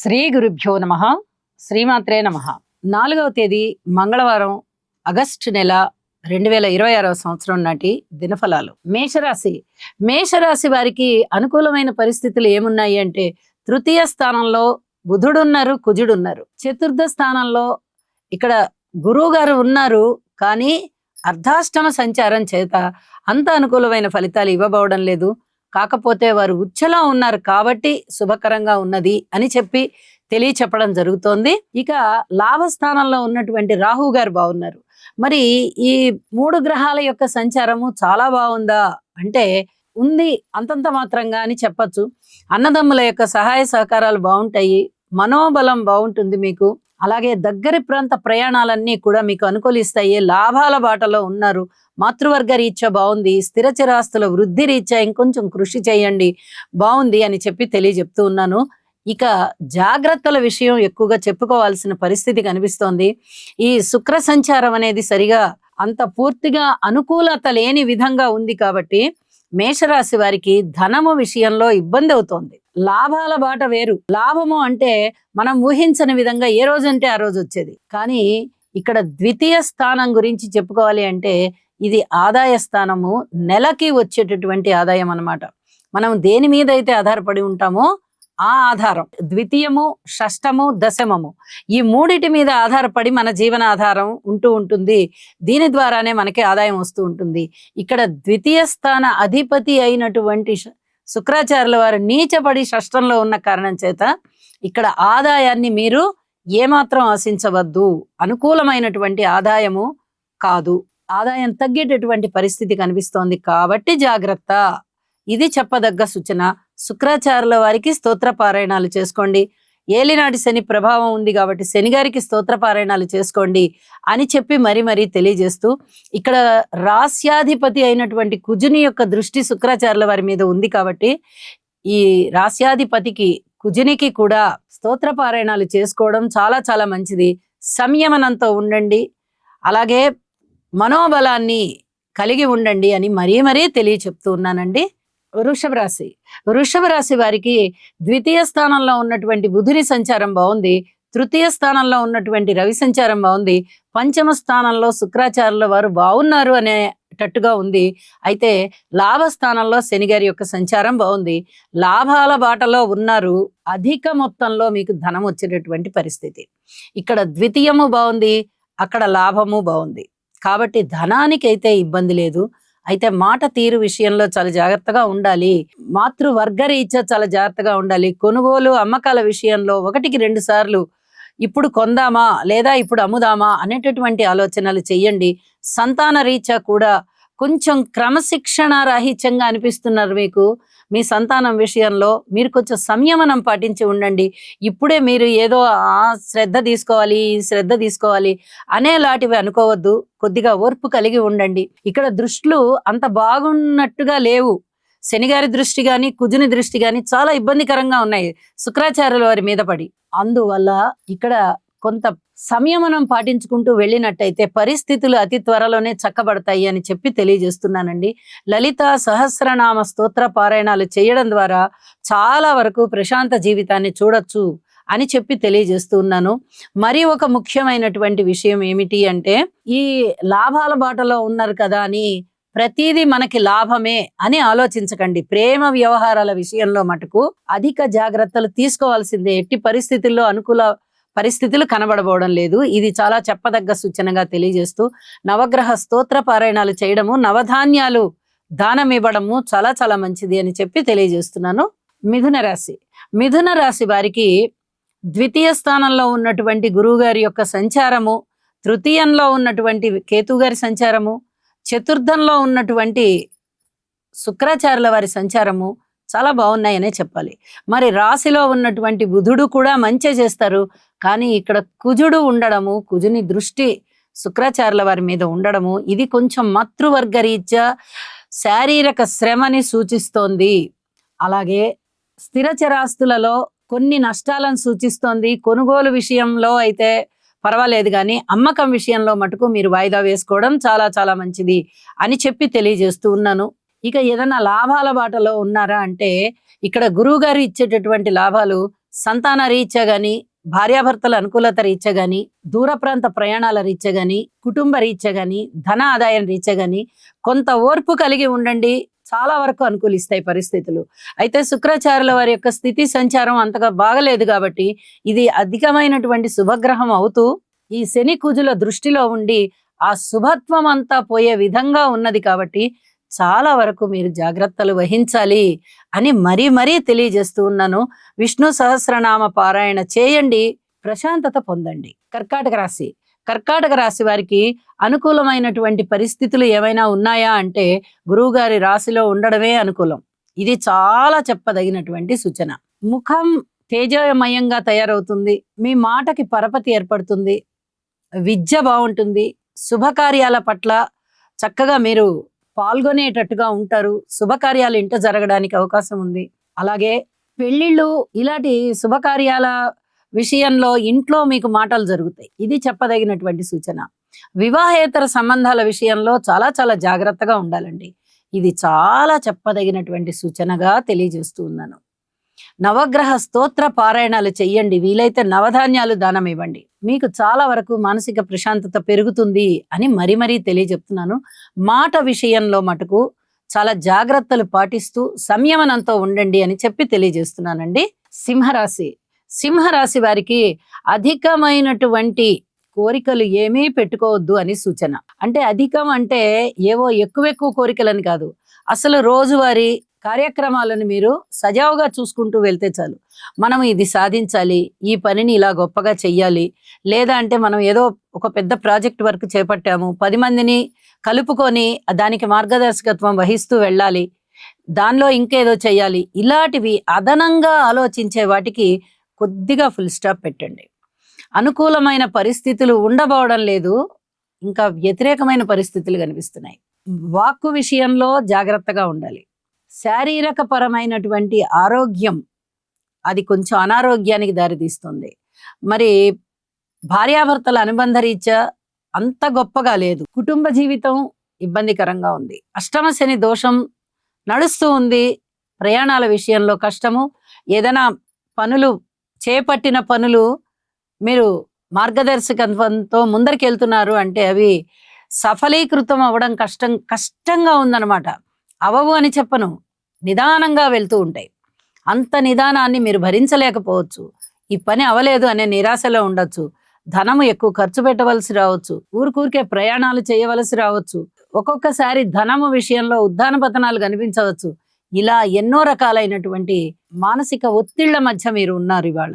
శ్రీ గురుభ్యో నమః. శ్రీమాత్రే నమః. 4వ తేదీ మంగళవారం, ఆగస్టు నెల 2026వ సంవత్సరం నాటి దినఫలాలు. మేషరాశి వారికి అనుకూలమైన పరిస్థితులు ఏమున్నాయి అంటే, తృతీయ స్థానంలో బుధుడున్నారు, కుజుడున్నారు. చతుర్థ స్థానంలో ఇక్కడ గురువు గారు ఉన్నారు, కానీ అర్ధాష్టమ సంచారం చేత అంత అనుకూలమైన ఫలితాలు ఇవ్వబోవడం లేదు. కాకపోతే వారు ఉచ్చలో ఉన్నారు కాబట్టి శుభకరంగా ఉన్నది అని చెప్పి తెలియచెప్పడం జరుగుతోంది. ఇక లాభస్థానంలో ఉన్నటువంటి రాహు గారు బాగున్నారు. మరి ఈ 3 గ్రహాల యొక్క సంచారము చాలా బాగుందా అంటే ఉంది, అంతంత మాత్రంగా అని చెప్పచ్చు. అన్నదమ్ముల యొక్క సహాయ సహకారాలు బాగుంటాయి, మనోబలం బాగుంటుంది మీకు. అలాగే దగ్గరి ప్రాంత ప్రయాణాలన్నీ కూడా మీకు అనుకూలిస్తాయి. లాభాల బాటలో ఉన్నారు. మాతృవర్గ రీత్యా బాగుంది. స్థిర చిరాస్తుల వృద్ధి రీత్యా ఇంకొంచెం కృషి చేయండి, బాగుంది అని చెప్పి తెలియజెప్తూ ఉన్నాను. ఇక జాగ్రత్తల విషయం ఎక్కువగా చెప్పుకోవాల్సిన పరిస్థితి కనిపిస్తోంది. ఈ శుక్ర సంచారం అనేది సరిగా అంత పూర్తిగా అనుకూలత లేని విధంగా ఉంది కాబట్టి మేషరాశి వారికి ధనము విషయంలో ఇబ్బంది అవుతోంది. లాభాల బాట వేరు. లాభము అంటే మనం ఊహించని విధంగా ఏ రోజంటే ఆ రోజు వచ్చేది. కానీ ఇక్కడ ద్వితీయ స్థానం గురించి చెప్పుకోవాలి అంటే ఇది ఆదాయ స్థానము, నెలకి వచ్చేటటువంటి ఆదాయం అన్నమాట. మనం దేని మీద అయితే ఆధారపడి ఉంటామో ఆ ఆధారం, ద్వితీయము, షష్టము, దశమము, ఈ మూడిటి మీద ఆధారపడి మన జీవన ఆధారం ఉంటూ ఉంటుంది. దీని ద్వారానే మనకి ఆదాయం వస్తూ ఉంటుంది. ఇక్కడ ద్వితీయ స్థాన అధిపతి అయినటువంటి శుక్రాచార్యుల వారు నీచపడి షష్టంలో ఉన్న కారణం చేత ఇక్కడ ఆదాయాన్ని మీరు ఏమాత్రం ఆశించవద్దు. అనుకూలమైనటువంటి ఆదాయము కాదు, ఆదాయం తగ్గేటటువంటి పరిస్థితి కనిపిస్తోంది కాబట్టి జాగ్రత్త. ఇది చెప్పదగ్గ సూచన. శుక్రాచార్యుల వారికి స్తోత్ర పారాయణాలు చేసుకోండి. ఏలినాటి శని ప్రభావం ఉంది కాబట్టి శని గారికి స్తోత్ర పారాయణాలు చేసుకోండి అని చెప్పి మరీ తెలియజేస్తూ, ఇక్కడ రాస్యాధిపతి అయినటువంటి కుజుని యొక్క దృష్టి శుక్రాచార్యుల వారి మీద ఉంది కాబట్టి ఈ రాస్యాధిపతికి కుజునికి కూడా స్తోత్ర పారాయణాలు చేసుకోవడం చాలా చాలా మంచిది. సంయమనంతో ఉండండి, అలాగే మనోబలాన్ని కలిగి ఉండండి అని మరీ తెలియచెప్తూ ఉన్నానండి. వృషభ రాశి వారికి ద్వితీయ స్థానంలో ఉన్నటువంటి బుధుని సంచారం బాగుంది. తృతీయ స్థానంలో ఉన్నటువంటి రవి సంచారం బాగుంది. పంచమ స్థానంలో శుక్రాచార్యుల వారు బాగున్నారు అనేటట్టుగా ఉంది. అయితే లాభస్థానంలో శని గారి యొక్క సంచారం బాగుంది. లాభాల బాటలో ఉన్నారు. అధిక మొత్తంలో మీకు ధనం వచ్చేటటువంటి పరిస్థితి. ఇక్కడ ద్వితీయము బాగుంది, అక్కడ లాభము బాగుంది కాబట్టి ధనానికి అయితే ఇబ్బంది లేదు. అయితే మాట తీరు విషయంలో చాలా జాగ్రత్తగా ఉండాలి. మాతృవర్గ రీత్యా చాలా జాగ్రత్తగా ఉండాలి. కొనుగోలు అమ్మకాల విషయంలో 1-2 సార్లు ఇప్పుడు కొందామా లేదా ఇప్పుడు అమ్ముదామా అనేటటువంటి ఆలోచనలు చెయ్యండి. సంతాన రీత్యా కూడా కొంచెం క్రమశిక్షణ రాహిత్యంగా అనిపిస్తున్నారు మీకు. మీ సంతానం విషయంలో మీరు కొంచెం సంయమనం పాటించి ఉండండి. ఇప్పుడే మీరు ఏదో శ్రద్ధ తీసుకోవాలి అనేలాంటివి అనుకోవద్దు. కొద్దిగా ఓర్పు కలిగి ఉండండి. ఇక్కడ దృష్టిలు అంత బాగున్నట్టుగా లేవు. శనిగారి దృష్టి గాని కుజుని దృష్టి గాని చాలా ఇబ్బందికరంగా ఉన్నాయి శుక్రాచార్యుల వారి మీద పడి. అందువల్ల ఇక్కడ కొంత సంయమనం పాటించుకుంటూ వెళ్ళినట్టయితే పరిస్థితులు అతి త్వరలోనే చక్కబడతాయి అని చెప్పి తెలియజేస్తున్నానండి. లలిత సహస్రనామ స్తోత్ర పారాయణాలు చేయడం ద్వారా చాలా వరకు ప్రశాంత జీవితాన్ని చూడొచ్చు అని చెప్పి తెలియజేస్తూ ఉన్నాను. మరి ఒక ముఖ్యమైనటువంటి విషయం ఏమిటి అంటే, ఈ లాభాల బాటలో ఉన్నారు కదా అని ప్రతిదీ మనకి లాభమే అని ఆలోచించకండి. ప్రేమ వ్యవహారాల విషయంలో మటుకు అధిక జాగ్రత్తలు తీసుకోవాల్సిందే. ఎట్టి పరిస్థితుల్లో అనుకూల పరిస్థితులు కనబడబోవడం లేదు. ఇది చాలా చెప్పదగ్గ సూచనగా తెలియజేస్తూ, నవగ్రహ స్తోత్ర పారాయణాలు చేయడము, నవధాన్యాలు దానం ఇవ్వడము చాలా చాలా మంచిది అని చెప్పి తెలియజేస్తున్నాను. మిథున రాశి వారికి ద్వితీయ స్థానంలో ఉన్నటువంటి గురువు గారి యొక్క సంచారము, తృతీయంలో ఉన్నటువంటి కేతు గారి సంచారము, చతుర్థంలో ఉన్నటువంటి శుక్రాచార్యుల వారి సంచారము చాలా బాగున్నాయనే చెప్పాలి. మరి రాశిలో ఉన్నటువంటి బుధుడు కూడా మంచి చేస్తారు, కానీ ఇక్కడ కుజుడు ఉండడము, కుజుని దృష్టి శుక్రాచార్యుల వారి మీద ఉండడము, ఇది కొంచెం మాతృవర్గ రీత్యా శారీరక శ్రమని సూచిస్తోంది. అలాగే స్థిర చరాస్తులలో కొన్ని నష్టాలను సూచిస్తోంది. కొనుగోలు విషయంలో అయితే పర్వాలేదు, కానీ అమ్మకం విషయంలో మటుకు మీరు వాయిదా వేసుకోవడం చాలా చాలా మంచిది అని చెప్పి తెలియజేస్తూ ఉన్నాను. ఇక ఏదైనా లాభాల బాటలో ఉన్నారా అంటే ఇక్కడ గురువు గారు ఇచ్చేటటువంటి లాభాలు సంతాన రీత్యా గాని, భార్యాభర్తల అనుకూలత రీత్యా గాని, దూర ప్రాంత ప్రయాణాల రీత్యా గాని, కుటుంబ రీత్యా గాని, ధన ఆదాయం రీత్యా గాని కొంత ఓర్పు కలిగి ఉండండి. చాలా వరకు అనుకూలిస్తాయి పరిస్థితులు. అయితే శుక్రాచార్యుల వారి యొక్క స్థితి సంచారం అంతగా బాగలేదు కాబట్టి ఇది అధికమైనటువంటి శుభగ్రహం అవుతూ ఈ శని కుజుల దృష్టిలో ఉండి ఆ శుభత్వం అంతా పోయే విధంగా ఉన్నది కాబట్టి చాలా వరకు మీరు జాగ్రత్తలు వహించాలి అని మరీ మరీ తెలియజేస్తూ ఉన్నాను. విష్ణు సహస్రనామ పారాయణ చేయండి, ప్రశాంతత పొందండి. కర్కాటక రాశి వారికి అనుకూలమైనటువంటి పరిస్థితులు ఏమైనా ఉన్నాయా అంటే గురువుగారి రాశిలో ఉండడమే అనుకూలం. ఇది చాలా చెప్పదగినటువంటి సూచన. ముఖం తేజోమయంగా తయారవుతుంది, మీ మాటకి పరపతి ఏర్పడుతుంది, విద్య బాగుంటుంది, శుభకార్యాల పట్ల చక్కగా మీరు పాల్గొనేటట్టుగా ఉంటారు, శుభకార్యాలు ఇంట జరగడానికి అవకాశం ఉంది. అలాగే పెళ్లిళ్ళు ఇలాంటి శుభకార్యాల విషయంలో ఇంట్లో మీకు మాటలు జరుగుతాయి. ఇది చెప్పదగినటువంటి సూచన. వివాహేతర సంబంధాల విషయంలో చాలా చాలా జాగ్రత్తగా ఉండాలండి. ఇది చాలా చెప్పదగినటువంటి సూచనగా తెలియజేస్తూ ఉన్నాను. నవగ్రహ స్తోత్ర పారాయణాలు చెయ్యండి, వీలైతే నవధాన్యాలు దానం ఇవ్వండి, మీకు చాలా వరకు మానసిక ప్రశాంతత పెరుగుతుంది అని మరీ మరీ తెలియజెప్తున్నాను. మాట విషయంలో మటుకు చాలా జాగ్రత్తలు పాటిస్తూ సంయమనంతో ఉండండి అని చెప్పి తెలియజేస్తున్నానండి. సింహరాశి వారికి అధికమైనటువంటి కోరికలు ఏమీ పెట్టుకోవద్దు అని సూచన. అంటే అధికం అంటే ఏవో ఎక్కువ కోరికలని కాదు, అసలు రోజువారీ కార్యక్రమాలను మీరు సజావుగా చూసుకుంటూ వెళ్తే చాలు. మనం ఇది సాధించాలి, ఈ పనిని ఇలా గొప్పగా చెయ్యాలి, లేదా అంటే మనం ఏదో ఒక పెద్ద ప్రాజెక్ట్ వర్క్ చేపట్టాము, 10 మందిని కలుపుకొని దానికి మార్గదర్శకత్వం వహిస్తూ వెళ్ళాలి, దానిలో ఇంకేదో చెయ్యాలి, ఇలాంటివి అదనంగా ఆలోచించే వాటికి కొద్దిగా ఫుల్ స్టాప్ పెట్టండి. అనుకూలమైన పరిస్థితులు ఉండబోవడం లేదు, ఇంకా వ్యతిరేకమైన పరిస్థితులు కనిపిస్తున్నాయి. వాక్కు విషయంలో జాగ్రత్తగా ఉండాలి. శారీరక పరమైనటువంటి ఆరోగ్యం అది కొంచెం అనారోగ్యానికి దారితీస్తుంది. మరి భార్యాభర్తల అనుబంధ రీత్యా అంత గొప్పగా లేదు. కుటుంబ జీవితం ఇబ్బందికరంగా ఉంది. అష్టమ శని దోషం నడుస్తూ ఉంది. ప్రయాణాల విషయంలో కష్టము. ఏదైనా చేపట్టిన పనులు మీరు మార్గదర్శకత్వంతో ముందరికి వెళ్తున్నారు అంటే అవి సఫలీకృతం అవ్వడం కష్టంగా ఉందన్నమాట. అవవు అని చెప్పను, నిదానంగా వెళ్తూ ఉంటాయి. అంత నిదానాన్ని మీరు భరించలేకపోవచ్చు. ఈ పని అవలేదు అనే నిరాశలో ఉండొచ్చు. ధనము ఎక్కువ ఖర్చు పెట్టవలసి రావచ్చు. ఊరికే ప్రయాణాలు చేయవలసి రావచ్చు. ఒక్కొక్కసారి ధనము విషయంలో ఉద్దాన పతనాలు కనిపించవచ్చు. ఇలా ఎన్నో రకాలైనటువంటి మానసిక ఒత్తిళ్ల మధ్య మీరు ఉన్నారు ఇవాళ.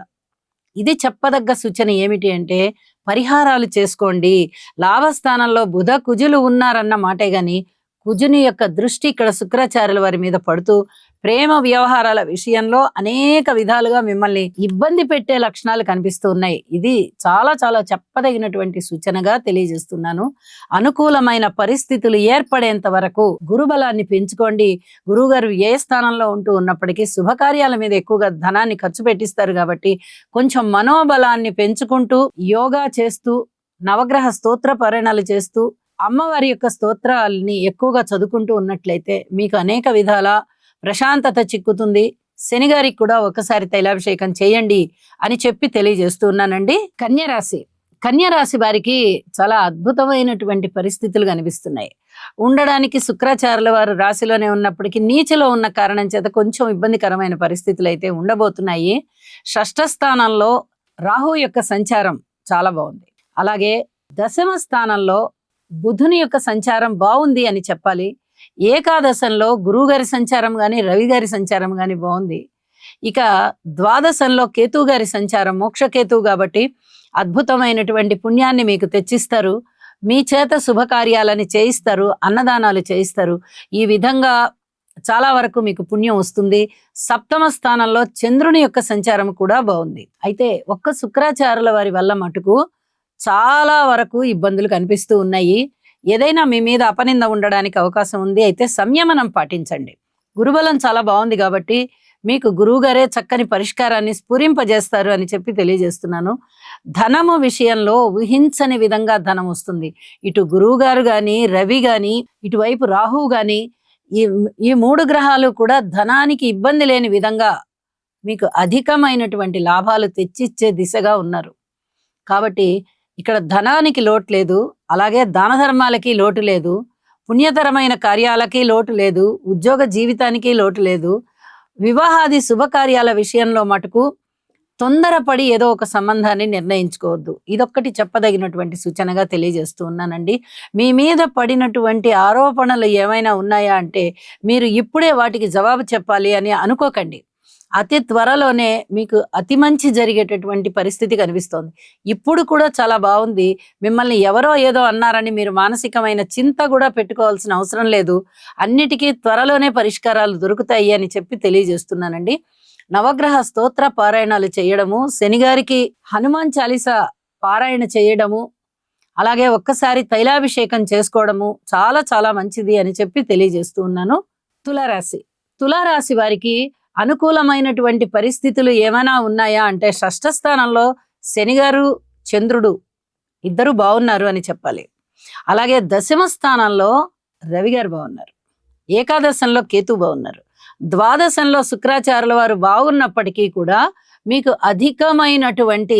ఇది చెప్పదగ్గ సూచన ఏమిటి అంటే పరిహారాలు చేసుకోండి. లాభస్థానంలో బుధ కుజులు ఉన్నారన్న మాటే గాని కుజుని యొక్క దృష్టి ఇక్కడ శుక్రాచార్యుల వారి మీద పడుతూ ప్రేమ వ్యవహారాల విషయంలో అనేక విధాలుగా మిమ్మల్ని ఇబ్బంది పెట్టే లక్షణాలు కనిపిస్తూ ఉన్నాయి. ఇది చాలా చాలా చెప్పదగినటువంటి సూచనగా తెలియజేస్తున్నాను. అనుకూలమైన పరిస్థితులు ఏర్పడేంత వరకు గురుబలాన్ని పెంచుకోండి. గురువు గారు ఏ స్థానంలో ఉంటూ ఉన్నప్పటికీ శుభకార్యాల మీద ఎక్కువగా ధనాన్ని ఖర్చు పెట్టిస్తారు కాబట్టి కొంచెం మనోబలాన్ని పెంచుకుంటూ యోగా చేస్తూ నవగ్రహ స్తోత్ర పారాయణాలు చేస్తూ అమ్మవారి యొక్క స్తోత్రాలని ఎక్కువగా చదువుకుంటూ ఉన్నట్లయితే మీకు అనేక విధాల ప్రశాంతత చిక్కుతుంది. శనిగారికి కూడా ఒకసారి తైలాభిషేకం చేయండి అని చెప్పి తెలియజేస్తూ ఉన్నానండి. కన్యరాశి వారికి చాలా అద్భుతమైనటువంటి పరిస్థితులు కనిపిస్తున్నాయి. ఉండడానికి శుక్రాచార్యుల వారు రాశిలోనే ఉన్నప్పటికీ నీచలో ఉన్న కారణం చేత కొంచెం ఇబ్బందికరమైన పరిస్థితులు అయితే ఉండబోతున్నాయి. షష్ఠ స్థానంలో రాహు యొక్క సంచారం చాలా బాగుంది. అలాగే దశమ స్థానంలో బుధుని యొక్క సంచారం బాగుంది అని చెప్పాలి. ఏకాదశంలో గురువు గారి సంచారం గాని రవి గారి సంచారం గాని బాగుంది. ఇక ద్వాదశంలో కేతు గారి సంచారం మోక్షకేతువు కాబట్టి అద్భుతమైనటువంటి పుణ్యాన్ని మీకు తెచ్చిస్తారు. మీ చేత శుభకార్యాలని చేయిస్తారు, అన్నదానాలు చేయిస్తారు. ఈ విధంగా చాలా వరకు మీకు పుణ్యం వస్తుంది. సప్తమ స్థానంలో చంద్రుని యొక్క సంచారం కూడా బాగుంది. అయితే ఒక్క శుక్రాచార్యుల వారి వల్ల మటుకు చాలా వరకు ఇబ్బందులు కనిపిస్తూ ఉన్నాయి. ఏదైనా మీ మీద అపనింద ఉండడానికి అవకాశం ఉంది. అయితే సంయమనం పాటించండి. గురుబలం చాలా బాగుంది కాబట్టి మీకు గురువుగారే చక్కని పరిష్కారాన్ని స్ఫురింపజేస్తారు అని చెప్పి తెలియజేస్తున్నాను. ధనము విషయంలో ఊహించని విధంగా ధనం వస్తుంది. ఇటు గురువు గారు గాని రవి గాని ఇటువైపు రాహువు గాని ఈ 3 గ్రహాలు కూడా ధనానికి ఇబ్బంది లేని విధంగా మీకు అధికమైనటువంటి లాభాలు తెచ్చిచ్చే దిశగా ఉన్నారు. కాబట్టి ఇక్కడ ధనానికి లోటు లేదు, అలాగే దాన ధర్మాలకి లోటు లేదు, పుణ్యతరమైన కార్యాలకి లోటు లేదు, ఉద్యోగ జీవితానికి లోటు లేదు. వివాహాది శుభకార్యాల విషయంలో మటుకు తొందరపడి ఏదో ఒక సంబంధాన్ని నిర్ణయించుకోవద్దు. ఇదొక్కటి చెప్పదగినటువంటి సూచనగా తెలియజేస్తూ ఉన్నానండి. మీ మీద పడినటువంటి ఆరోపణలు ఏమైనా ఉన్నాయా అంటే మీరు ఇప్పుడే వాటికి జవాబు చెప్పాలి అని అనుకోకండి. అతి త్వరలోనే మీకు అతి మంచి జరిగేటటువంటి పరిస్థితి కనిపిస్తోంది. ఇప్పుడు కూడా చాలా బాగుంది. మిమ్మల్ని ఎవరో ఏదో అన్నారని మీరు మానసికమైన చింత కూడా పెట్టుకోవాల్సిన అవసరం లేదు. అన్నిటికీ త్వరలోనే పరిష్కారాలు దొరుకుతాయి అని చెప్పి తెలియజేస్తున్నానండి. నవగ్రహ స్తోత్ర పారాయణాలు చేయడము, శనిగారికి హనుమాన్ చాలీసా పారాయణ చేయడము, అలాగే ఒక్కసారి తైలాభిషేకం చేసుకోవడము చాలా చాలా మంచిది అని చెప్పి తెలియజేస్తూ ఉన్నాను. తులారాశి. తులారాశి వారికి అనుకూలమైనటువంటి పరిస్థితులు ఏమైనా ఉన్నాయా అంటే షష్ఠ స్థానంలో శనిగారు చంద్రుడు ఇద్దరు బాగున్నారు అని చెప్పాలి. అలాగే దశమ స్థానంలో రవి గారు బాగున్నారు. ఏకాదశంలో కేతు బాగున్నారు. ద్వాదశంలో శుక్రాచార్యుల వారు బాగున్నప్పటికీ కూడా మీకు అధికమైనటువంటి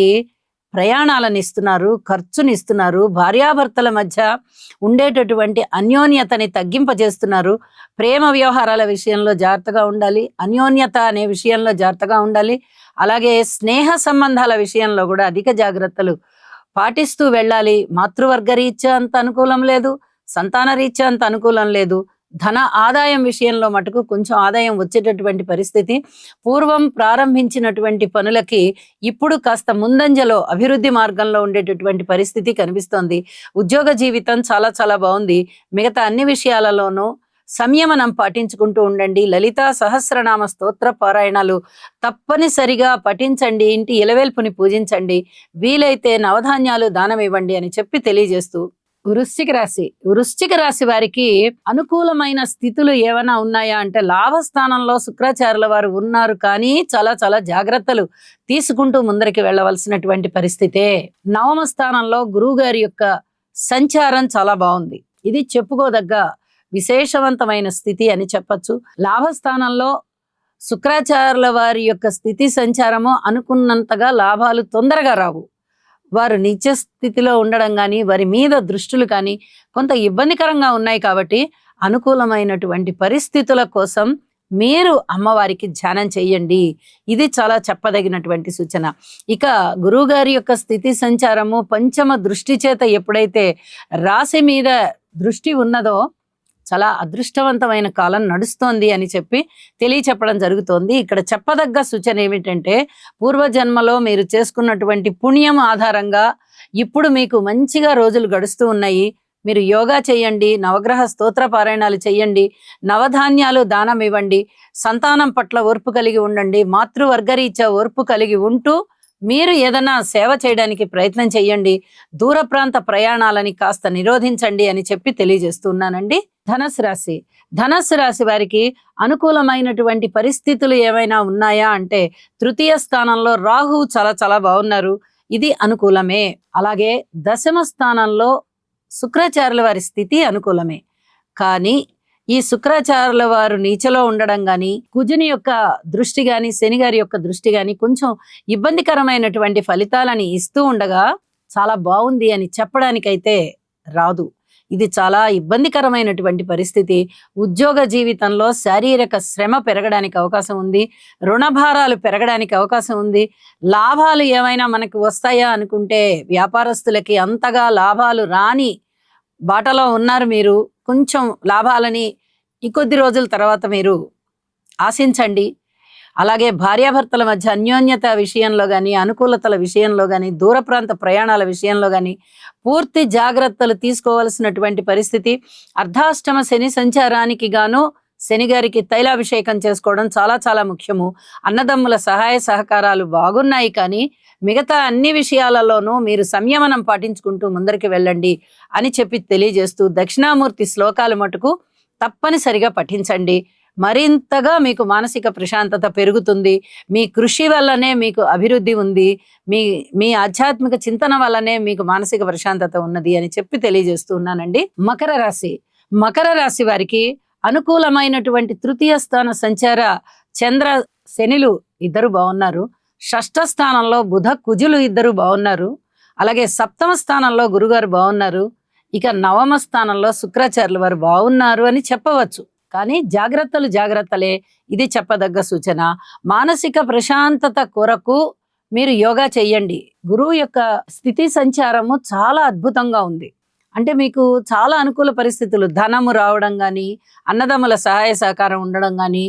ప్రయాణాలను ఇస్తున్నారు, ఖర్చునిస్తున్నారు, భార్యాభర్తల మధ్య ఉండేటటువంటి అన్యోన్యతని తగ్గింపజేస్తున్నారు. ప్రేమ వ్యవహారాల విషయంలో జాగ్రత్తగా ఉండాలి, అన్యోన్యత అనే విషయంలో జాగ్రత్తగా ఉండాలి. అలాగే స్నేహ సంబంధాల విషయంలో కూడా అధిక జాగ్రత్తలు పాటిస్తూ వెళ్ళాలి. మాతృవర్గ రీత్యా అంత అనుకూలం లేదు, సంతాన రీత్యా అంత అనుకూలం లేదు. ధన ఆదాయం విషయంలో మటుకు కొంచెం ఆదాయం వచ్చేటటువంటి పరిస్థితి. పూర్వం ప్రారంభించినటువంటి పనులకి ఇప్పుడు కాస్త ముందంజలో అభివృద్ధి మార్గంలో ఉండేటటువంటి పరిస్థితి కనిపిస్తోంది. ఉద్యోగ జీవితం చాలా చాలా బాగుంది. మిగతా అన్ని విషయాలలోనూ సంయమనం పాటించుకుంటూ ఉండండి. లలితా సహస్రనామ స్తోత్ర పారాయణాలు తప్పనిసరిగా పఠించండి. ఇంటి ఇలవేల్పుని పూజించండి. వీలైతే నవధాన్యాలు దానం ఇవ్వండి అని చెప్పి తెలియజేస్తూ వృశ్చిక రాశి. వృశ్చిక రాశి వారికి అనుకూలమైన స్థితులు ఏమైనా ఉన్నాయా అంటే లాభస్థానంలో శుక్రాచార్యుల వారు ఉన్నారు, కానీ చాలా చాలా జాగ్రత్తలు తీసుకుంటూ ముందరికి వెళ్ళవలసినటువంటి పరిస్థితే. నవమ స్థానంలో గురువు గారి యొక్క సంచారం చాలా బాగుంది. ఇది చెప్పుకోదగ్గ విశేషవంతమైన స్థితి అని చెప్పచ్చు. లాభస్థానంలో శుక్రాచార్యుల వారి యొక్క స్థితి సంచారము అనుకున్నంతగా లాభాలు తొందరగా రావు. వారు నిత్య స్థితిలో ఉండడం కానీ, వారి మీద దృష్టులు కానీ కొంత ఇబ్బందికరంగా ఉన్నాయి. కాబట్టి అనుకూలమైనటువంటి పరిస్థితుల కోసం మీరు అమ్మవారికి ధ్యానం చెయ్యండి. ఇది చాలా చెప్పదగినటువంటి సూచన. ఇక గురువుగారి యొక్క స్థితి సంచారము పంచమ దృష్టి చేత ఎప్పుడైతే రాశి మీద దృష్టి ఉన్నదో చాలా అదృష్టవంతమైన కాలం నడుస్తోంది అని చెప్పి తెలియచెప్పడం జరుగుతోంది. ఇక్కడ చెప్పదగ్గ సూచన ఏమిటంటే పూర్వజన్మలో మీరు చేసుకున్నటువంటి పుణ్యం ఆధారంగా ఇప్పుడు మీకు మంచిగా రోజులు గడుస్తూ ఉన్నాయి. మీరు యోగా చేయండి, నవగ్రహ స్తోత్ర పారాయణాలు చేయండి, నవధాన్యాలు దానం ఇవ్వండి, సంతానం పట్ల ఓర్పు కలిగి ఉండండి, మాతృవర్గరీత్యా ఓర్పు కలిగి ఉంటూ మీరు ఏదైనా సేవ చేయడానికి ప్రయత్నం చేయండి. దూర ప్రాంత ప్రయాణాలని కాస్త నిరోధించండి అని చెప్పి తెలియజేస్తున్నానండి. ధనుసు రాశి. ధనుసు రాశి వారికి అనుకూలమైనటువంటి పరిస్థితులు ఏమైనా ఉన్నాయా అంటే తృతీయ స్థానంలో రాహు చాలా చాలా బాగున్నారు. ఇది అనుకూలమే. అలాగే దశమ స్థానంలో శుక్రాచార్యుల వారి స్థితి అనుకూలమే. కానీ ఈ శుక్రాచార్యుల వారు నీచలో ఉండడం గాని, కుజుని యొక్క దృష్టి గాని, శని గారి యొక్క దృష్టి గాని కొంచెం ఇబ్బందికరమైనటువంటి ఫలితాలని ఇస్తూ ఉండగా చాలా బాగుంది అని చెప్పడానికైతే రాదు. ఇది చాలా ఇబ్బందికరమైనటువంటి పరిస్థితి. ఉద్యోగ జీవితంలో శారీరక శ్రమ పెరగడానికి అవకాశం ఉంది, రుణభారాలు పెరగడానికి అవకాశం ఉంది. లాభాలు ఏమైనా మనకు వస్తాయా అనుకుంటే వ్యాపారస్తులకి అంతగా లాభాలు రాని బాటలో ఉన్నారు. మీరు కొంచెం లాభాలని ఇంకొద్ది రోజుల తర్వాత మీరు ఆశించండి. అలాగే భార్యాభర్తల మధ్య అన్యోన్యత విషయంలో కానీ, అనుకూలతల విషయంలో కానీ, దూర ప్రాంత ప్రయాణాల విషయంలో కానీ పూర్తి జాగ్రత్తలు తీసుకోవాల్సినటువంటి పరిస్థితి. అర్ధాష్టమ శని సంచారానికి గాను శని గారికి తైలాభిషేకం చేసుకోవడం చాలా చాలా ముఖ్యము. అన్నదమ్ముల సహాయ సహకారాలు బాగున్నాయి, కానీ మిగతా అన్ని విషయాలలోనూ మీరు సంయమనం పాటించుకుంటూ ముందరికి వెళ్ళండి అని చెప్పి తెలియజేస్తూ దక్షిణామూర్తి శ్లోకాలు మటుకు తప్పనిసరిగా పఠించండి. మరింతగా మీకు మానసిక ప్రశాంతత పెరుగుతుంది. మీ కృషి వల్లనే మీకు అభివృద్ధి ఉంది, మీ ఆధ్యాత్మిక చింతన వల్లనే మీకు మానసిక ప్రశాంతత ఉన్నది అని చెప్పి తెలియజేస్తూ ఉన్నానండి. మకర రాశి. మకర రాశి వారికి అనుకూలమైనటువంటి తృతీయ స్థాన సంచార చంద్ర శనిలు ఇద్దరు బాగున్నారు. షష్ఠ స్థానంలో బుధ కుజులు ఇద్దరు బాగున్నారు. అలాగే సప్తమ స్థానంలో గురుగారు బాగున్నారు. ఇక నవమ స్థానంలో శుక్రాచార్యుల వారు బాగున్నారు అని చెప్పవచ్చు. కానీ జాగ్రత్తలే. ఇది చెప్పదగ్గ సూచన. మానసిక ప్రశాంతత కొరకు మీరు యోగా చెయ్యండి. గురువు యొక్క స్థితి సంచారము చాలా అద్భుతంగా ఉంది. అంటే మీకు చాలా అనుకూల పరిస్థితులు, ధనము రావడం కానీ, అన్నదమ్ముల సహాయ సహకారం ఉండడం కానీ,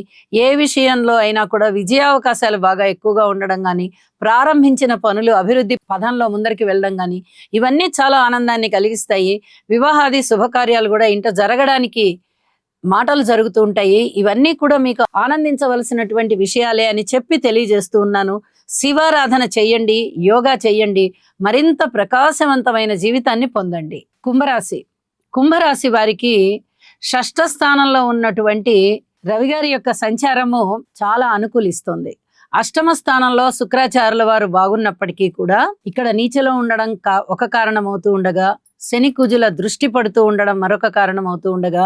ఏ విషయంలో అయినా కూడా విజయావకాశాలు బాగా ఎక్కువగా ఉండడం కానీ, ప్రారంభించిన పనులు అభివృద్ధి పదంలో ముందరికి వెళ్ళడం కానీ, ఇవన్నీ చాలా ఆనందాన్ని కలిగిస్తాయి. వివాహాది శుభకార్యాలు కూడా ఇంట జరగడానికి మాటలు జరుగుతూ ఉంటాయి. ఇవన్నీ కూడా మీకు ఆనందించవలసినటువంటి విషయాలే అని చెప్పి తెలియజేస్తూ ఉన్నాను. శివారాధన చెయ్యండి, యోగా చెయ్యండి, మరింత ప్రకాశవంతమైన జీవితాన్ని పొందండి. కుంభరాశి వారికి షష్ఠ స్థానంలో ఉన్నటువంటి రవి గారి యొక్క సంచారము చాలా అనుకూలిస్తుంది. అష్టమ స్థానంలో శుక్రాచార్యుల వారు బాగున్నప్పటికీ కూడా ఇక్కడ నీచలో ఉండడం ఒక కారణం అవుతూ ఉండగా, శని కుజుల దృష్టి పడుతూ ఉండడం మరొక కారణం అవుతూ ఉండగా,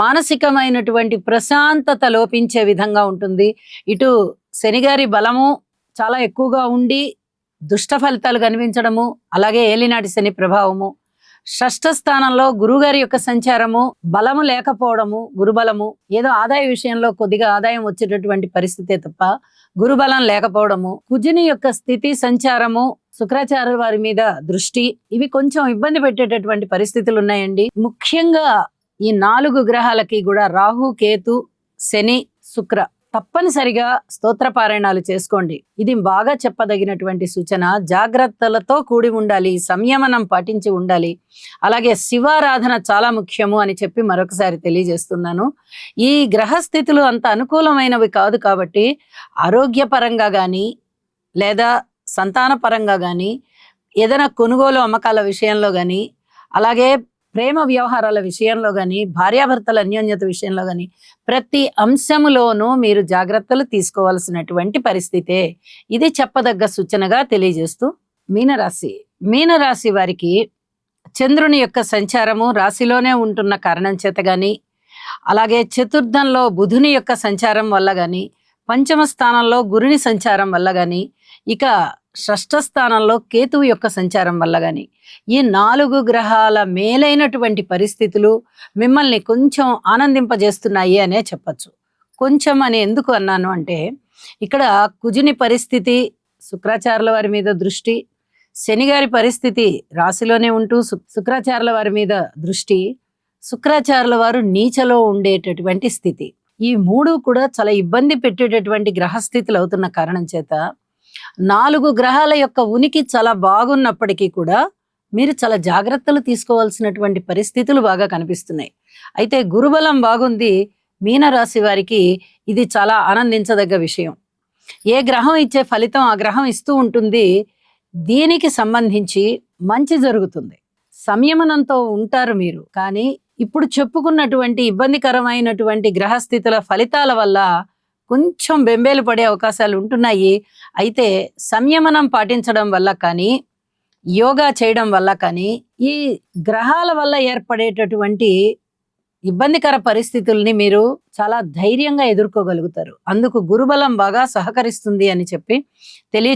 మానసికమైనటువంటి ప్రశాంతత లోపించే విధంగా ఉంటుంది. ఇటు శనిగారి బలము చాలా ఎక్కువగా ఉండి దుష్ట ఫలితాలు కనిపించడము, అలాగే ఏలినాటి శని ప్రభావము, షష్ఠ స్థానంలో గురుగారి యొక్క సంచారము, బలము లేకపోవడము, గురుబలము, ఏదో ఆదాయ విషయంలో కొద్దిగా ఆదాయం వచ్చేటటువంటి పరిస్థితే తప్ప గురుబలం లేకపోవడము, కుజుని యొక్క స్థితి సంచారము, శుక్రాచార్యుల వారి మీద దృష్టి, ఇవి కొంచెం ఇబ్బంది పెట్టేటటువంటి పరిస్థితులు ఉన్నాయండి. ముఖ్యంగా ఈ 4 గ్రహాలకి కూడా రాహు, కేతు, శని, శుక్ర తప్పనిసరిగా స్తోత్ర పారాయణాలు చేసుకోండి. ఇది బాగా చెప్పదగినటువంటి సూచన. జాగ్రత్తలతో కూడి ఉండాలి, సంయమనం పాటించి ఉండాలి. అలాగే శివారాధన చాలా ముఖ్యము అని చెప్పి మరొకసారి తెలియజేస్తున్నాను. ఈ గ్రహస్థితులు అంత అనుకూలమైనవి కాదు కాబట్టి ఆరోగ్యపరంగా కానీ లేదా సంతాన పరంగా కానీ, ఏదైనా కొనుగోలు అమ్మకాల విషయంలో కానీ, అలాగే ప్రేమ వ్యవహారాల విషయంలో కానీ, భార్యాభర్తల అన్యోన్యత విషయంలో కానీ, ప్రతి అంశములోనూ మీరు జాగ్రత్తలు తీసుకోవాల్సినటువంటి పరిస్థితే. ఇది చెప్పదగ్గ సూచనగా తెలియజేస్తూ మీనరాశి వారికి చంద్రుని యొక్క సంచారము రాశిలోనే ఉంటున్న కారణం చేత కానీ, అలాగే చతుర్థంలో బుధుని యొక్క సంచారం వల్ల కానీ, పంచమ స్థానంలో గురుని సంచారం వల్ల కానీ, ఇక షష్ఠ స్థానంలో కేతువు యొక్క సంచారం వల్ల కానీ, ఈ 4 గ్రహాల మేలైనటువంటి పరిస్థితులు మిమ్మల్ని కొంచెం ఆనందింపజేస్తున్నాయి అనే చెప్పచ్చు. కొంచెం అని ఎందుకు అన్నాను అంటే, ఇక్కడ కుజుని పరిస్థితి, శుక్రాచార్యుల వారి మీద దృష్టి, శనిగారి పరిస్థితి రాశిలోనే ఉంటూ శుక్రాచార్యుల వారి మీద దృష్టి, శుక్రాచార్యుల వారు నీచలో ఉండేటటువంటి స్థితి, ఈ 3 కూడా చాలా ఇబ్బంది పెట్టేటటువంటి గ్రహస్థితులు అవుతున్న కారణం చేత 4 గ్రహాల యొక్క ఉనికి చాలా బాగున్నప్పటికీ కూడా మీరు చాలా జాగ్రత్తలు తీసుకోవాల్సినటువంటి పరిస్థితులు బాగా కనిపిస్తున్నాయి. అయితే గురుబలం బాగుంది. మీనరాశి వారికి ఇది చాలా ఆనందించదగ్గ విషయం. ఏ గ్రహం ఇచ్చే ఫలితం ఆ గ్రహం ఇస్తూ ఉంటుంది. దీనికి సంబంధించి మంచి జరుగుతుంది. సంయమనంతో ఉంటారు మీరు. కానీ ఇప్పుడు చెప్పుకున్నటువంటి ఇబ్బందికరమైనటువంటి గ్రహస్థితుల ఫలితాల వల్ల కొంచెం బెంబేలు పడే అవకాశాలు ఉంటున్నాయి. అయితే సంయమనం పాటించడం వల్ల కానీ, యోగా చేయడం వల్ల కానీ, ఈ గ్రహాల వల్ల ఏర్పడేటటువంటి ఇబ్బందికర పరిస్థితుల్ని మీరు చాలా ధైర్యంగా ఎదుర్కోగలుగుతారు. అందుకు గురుబలం బాగా సహకరిస్తుంది అని చెప్పి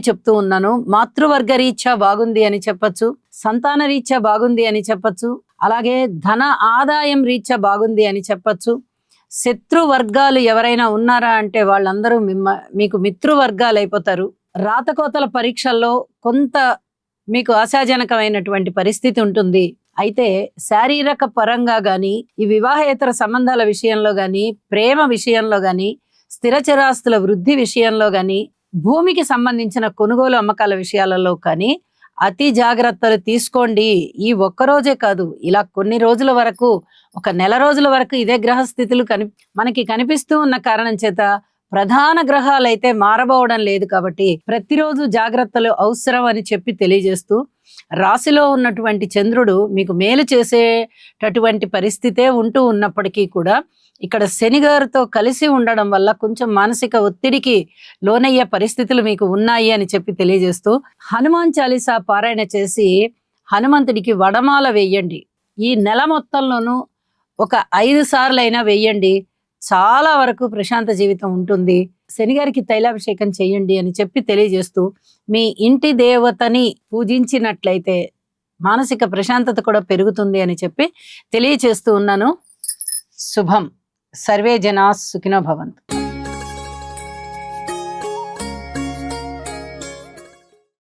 చెప్తూ ఉన్నాను. మాతృవర్గ రీత్యా బాగుంది అని చెప్పచ్చు, సంతాన రీత్యా బాగుంది అని చెప్పచ్చు, అలాగే ధన ఆదాయం రీత్యా బాగుంది అని చెప్పచ్చు. శత్రు వర్గాలు ఎవరైనా ఉన్నారా అంటే వాళ్ళందరూ మీకు మిత్రువర్గాలు అయిపోతారు. రాతకోతల పరీక్షల్లో కొంత మీకు ఆశాజనకమైనటువంటి పరిస్థితి ఉంటుంది. అయితే శారీరక పరంగా కానీ, ఈ వివాహేతర సంబంధాల విషయంలో కానీ, ప్రేమ విషయంలో కానీ, స్థిరచరాస్తుల వృద్ధి విషయంలో కానీ, భూమికి సంబంధించిన కొనుగోలు అమ్మకాల విషయాలలో కానీ అతి జాగ్రత్తలు తీసుకోండి. ఈ ఒక్కరోజే కాదు, ఇలా కొన్ని రోజుల వరకు, ఒక నెల రోజుల వరకు ఇదే గ్రహస్థితులు మనకి కనిపిస్తూ ఉన్న కారణం చేత ప్రధాన గ్రహాలు అయితే మారబోవడం లేదు. కాబట్టి ప్రతిరోజు జాగ్రత్తలు అవసరం అని చెప్పి తెలియజేస్తూ, రాశిలో ఉన్నటువంటి చంద్రుడు మీకు మేలు చేసేటటువంటి పరిస్థితే ఉంటూ ఉన్నప్పటికీ కూడా ఇక్కడ శనిగారితో కలిసి ఉండడం వల్ల కొంచెం మానసిక ఒత్తిడికి లోనయ్యే పరిస్థితులు మీకు ఉన్నాయి అని చెప్పి తెలియజేస్తూ, హనుమాన్ చాలీసా పారాయణ చేసి హనుమంతుడికి వడమాల వేయండి. ఈ నెల మొత్తంలోనూ ఒక 5 సార్లు అయినా వేయండి. చాలా వరకు ప్రశాంత జీవితం ఉంటుంది. శని గారికి తైలాభిషేకం చేయండి అని చెప్పి తెలియజేస్తూ, మీ ఇంటి దేవతని పూజించినట్లయితే మానసిక ప్రశాంతత కూడా పెరుగుతుంది అని చెప్పి తెలియచేస్తూ ఉన్నాను. శుభం. సర్వే జనా సుఖినో భవంతు.